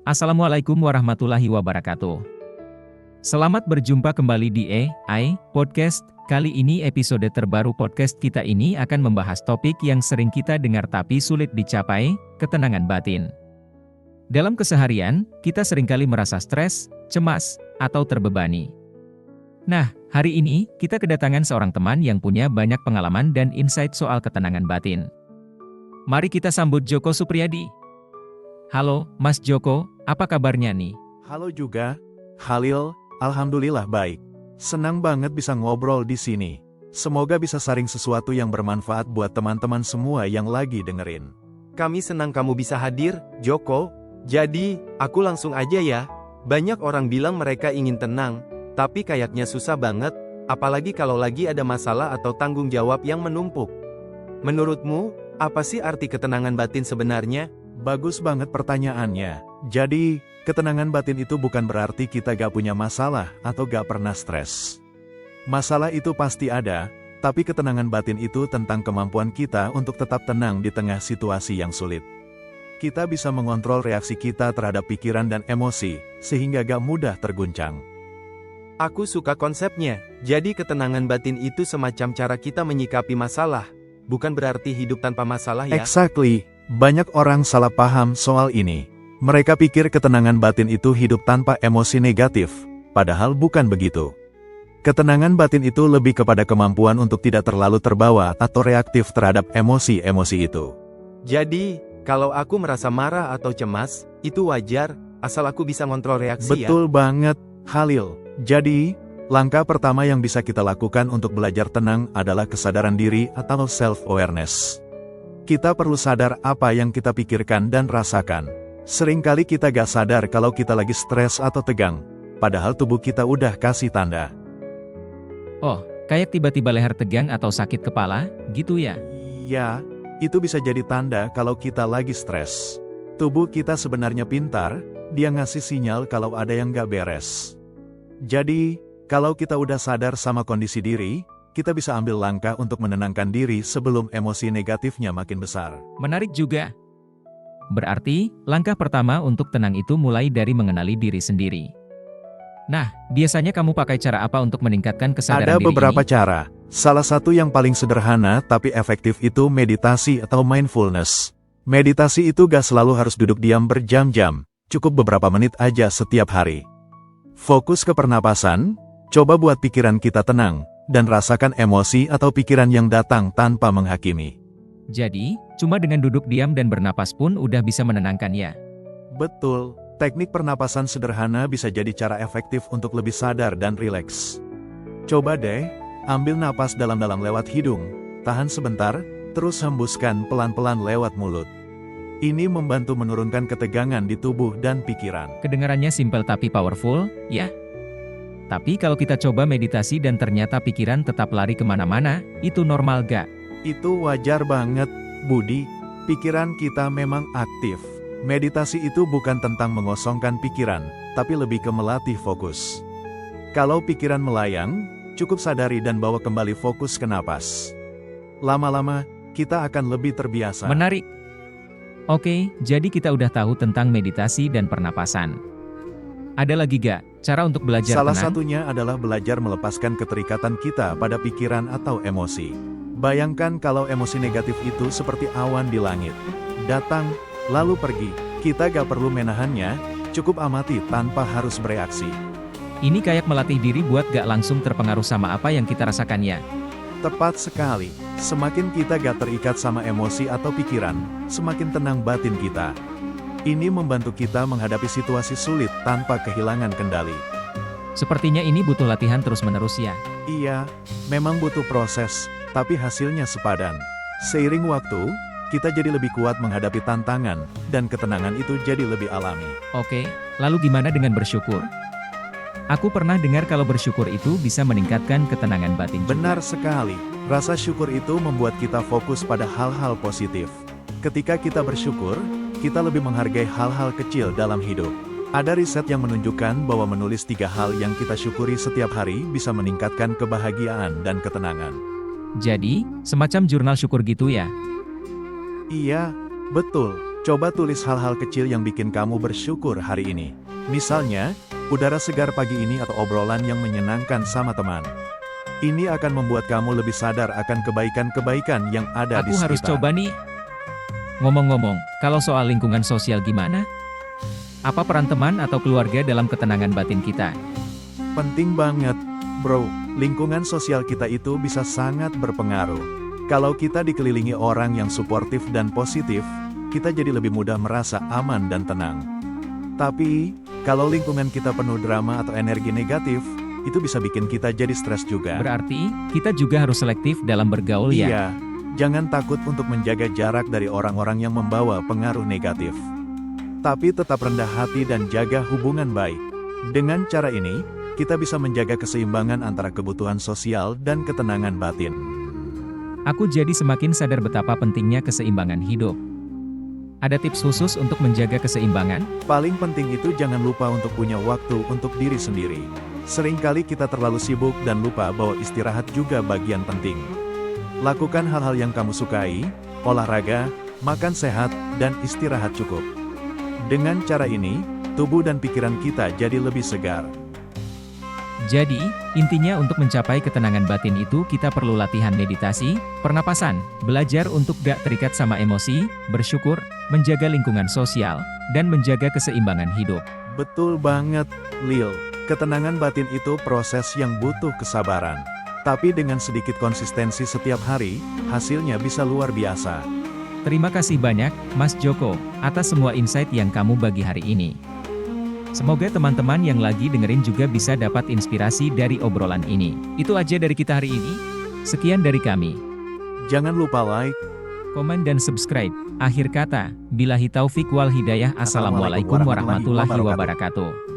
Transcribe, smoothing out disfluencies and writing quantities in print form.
Assalamualaikum warahmatullahi wabarakatuh. Selamat berjumpa kembali di AI Podcast. Kali ini episode terbaru podcast kita ini akan membahas topik yang sering kita dengar tapi sulit dicapai, ketenangan batin. Dalam keseharian, kita seringkali merasa stres, cemas, atau terbebani. Nah, hari ini kita kedatangan seorang teman yang punya banyak pengalaman dan insight soal ketenangan batin. Mari kita sambut Joko Supriyadi. Halo, Mas Joko, apa kabarnya nih? Halo juga, Khalil, alhamdulillah baik. Senang banget bisa ngobrol di sini. Semoga bisa sharing sesuatu yang bermanfaat buat teman-teman semua yang lagi dengerin. Kami senang kamu bisa hadir, Joko. Jadi, aku langsung aja ya. Banyak orang bilang mereka ingin tenang, tapi kayaknya susah banget, apalagi kalau lagi ada masalah atau tanggung jawab yang menumpuk. Menurutmu, apa sih arti ketenangan batin sebenarnya? Bagus banget pertanyaannya. Jadi, ketenangan batin itu bukan berarti kita gak punya masalah atau gak pernah stres. Masalah itu pasti ada, tapi ketenangan batin itu tentang kemampuan kita untuk tetap tenang di tengah situasi yang sulit. Kita bisa mengontrol reaksi kita terhadap pikiran dan emosi, sehingga gak mudah terguncang. Aku suka konsepnya. Jadi ketenangan batin itu semacam cara kita menyikapi masalah. Bukan berarti hidup tanpa masalah ya? Exactly. Banyak orang salah paham soal ini. Mereka pikir ketenangan batin itu hidup tanpa emosi negatif, padahal bukan begitu. Ketenangan batin itu lebih kepada kemampuan untuk tidak terlalu terbawa atau reaktif terhadap emosi-emosi itu. Jadi, kalau aku merasa marah atau cemas, itu wajar, asal aku bisa ngontrol reaksi ya? Betul banget, Khalil. Jadi, langkah pertama yang bisa kita lakukan untuk belajar tenang adalah kesadaran diri atau self-awareness. Kita perlu sadar apa yang kita pikirkan dan rasakan. Seringkali kita gak sadar kalau kita lagi stres atau tegang, padahal tubuh kita udah kasih tanda. Oh, kayak tiba-tiba leher tegang atau sakit kepala, gitu ya? Ya, itu bisa jadi tanda kalau kita lagi stres. Tubuh kita sebenarnya pintar, dia ngasih sinyal kalau ada yang gak beres. Jadi, kalau kita udah sadar sama kondisi diri, kita bisa ambil langkah untuk menenangkan diri sebelum emosi negatifnya makin besar. Menarik juga. Berarti, langkah pertama untuk tenang itu mulai dari mengenali diri sendiri. Nah, biasanya kamu pakai cara apa untuk meningkatkan kesadaran diri Ada beberapa ini? cara. Salah satu yang paling sederhana tapi efektif itu meditasi atau mindfulness. Meditasi itu gak selalu harus duduk diam berjam-jam, cukup beberapa menit aja setiap hari. Fokus ke pernapasan, coba buat pikiran kita tenang, dan rasakan emosi atau pikiran yang datang tanpa menghakimi. Jadi, cuma dengan duduk diam dan bernapas pun udah bisa menenangkan ya? Betul, teknik pernapasan sederhana bisa jadi cara efektif untuk lebih sadar dan rileks. Coba deh, ambil napas dalam-dalam lewat hidung, tahan sebentar, terus hembuskan pelan-pelan lewat mulut. Ini membantu menurunkan ketegangan di tubuh dan pikiran. Kedengarannya simpel tapi powerful, ya? Tapi kalau kita coba meditasi dan ternyata pikiran tetap lari kemana-mana, itu normal gak? Itu wajar banget, Budi. Pikiran kita memang aktif. Meditasi itu bukan tentang mengosongkan pikiran, tapi lebih ke melatih fokus. Kalau pikiran melayang, cukup sadari dan bawa kembali fokus ke napas. Lama-lama, kita akan lebih terbiasa. Menarik. Oke, jadi kita udah tahu tentang meditasi dan pernapasan. Ada lagi gak cara untuk belajar Salah tenang? satunya adalah belajar melepaskan keterikatan kita pada pikiran atau emosi. Bayangkan kalau emosi negatif itu seperti awan di langit. Datang, lalu pergi. Kita gak perlu menahannya, cukup amati tanpa harus bereaksi. Ini kayak melatih diri buat gak langsung terpengaruh sama apa yang kita rasakannya. Tepat sekali. Semakin kita gak terikat sama emosi atau pikiran, semakin tenang batin kita. Ini membantu kita menghadapi situasi sulit tanpa kehilangan kendali. Sepertinya ini butuh latihan terus-menerus ya. Iya, memang butuh proses, tapi hasilnya sepadan. Seiring waktu, kita jadi lebih kuat menghadapi tantangan, dan ketenangan itu jadi lebih alami. Oke, lalu gimana dengan bersyukur? Aku pernah dengar kalau bersyukur itu bisa meningkatkan ketenangan batin juga. Benar sekali, rasa syukur itu membuat kita fokus pada hal-hal positif. Ketika kita bersyukur, kita lebih menghargai hal-hal kecil dalam hidup. Ada riset yang menunjukkan bahwa menulis 3 hal yang kita syukuri setiap hari bisa meningkatkan kebahagiaan dan ketenangan. Jadi, semacam jurnal syukur gitu ya? Iya, betul. Coba tulis hal-hal kecil yang bikin kamu bersyukur hari ini. Misalnya, udara segar pagi ini atau obrolan yang menyenangkan sama teman. Ini akan membuat kamu lebih sadar akan kebaikan-kebaikan yang ada di Aku sekitar. harus coba nih. Ngomong-ngomong, kalau soal lingkungan sosial gimana? Apa peran teman atau keluarga dalam ketenangan batin kita? Penting banget, bro. Lingkungan sosial kita itu bisa sangat berpengaruh. Kalau kita dikelilingi orang yang suportif dan positif, kita jadi lebih mudah merasa aman dan tenang. Tapi, kalau lingkungan kita penuh drama atau energi negatif, itu bisa bikin kita jadi stres juga. Berarti, kita juga harus selektif dalam bergaul ya? Iya, jangan takut untuk menjaga jarak dari orang-orang yang membawa pengaruh negatif. Tapi tetap rendah hati dan jaga hubungan baik. Dengan cara ini, kita bisa menjaga keseimbangan antara kebutuhan sosial dan ketenangan batin. Aku jadi semakin sadar betapa pentingnya keseimbangan hidup. Ada tips khusus untuk menjaga keseimbangan? Paling penting itu jangan lupa untuk punya waktu untuk diri sendiri. Seringkali kita terlalu sibuk dan lupa bahwa istirahat juga bagian penting. Lakukan hal-hal yang kamu sukai, olahraga, makan sehat, dan istirahat cukup. Dengan cara ini, tubuh dan pikiran kita jadi lebih segar. Jadi, intinya untuk mencapai ketenangan batin itu kita perlu latihan meditasi, pernapasan, belajar untuk gak terikat sama emosi, bersyukur, menjaga lingkungan sosial, dan menjaga keseimbangan hidup. Betul banget, Lil. Ketenangan batin itu proses yang butuh kesabaran. Tapi dengan sedikit konsistensi setiap hari, hasilnya bisa luar biasa. Terima kasih banyak, Mas Joko, atas semua insight yang kamu bagi hari ini. Semoga teman-teman yang lagi dengerin juga bisa dapat inspirasi dari obrolan ini. Itu aja dari kita hari ini. Sekian dari kami. Jangan lupa like, Komen dan subscribe. Akhir kata, billahi taufik wal hidayah. Assalamualaikum warahmatullahi wabarakatuh.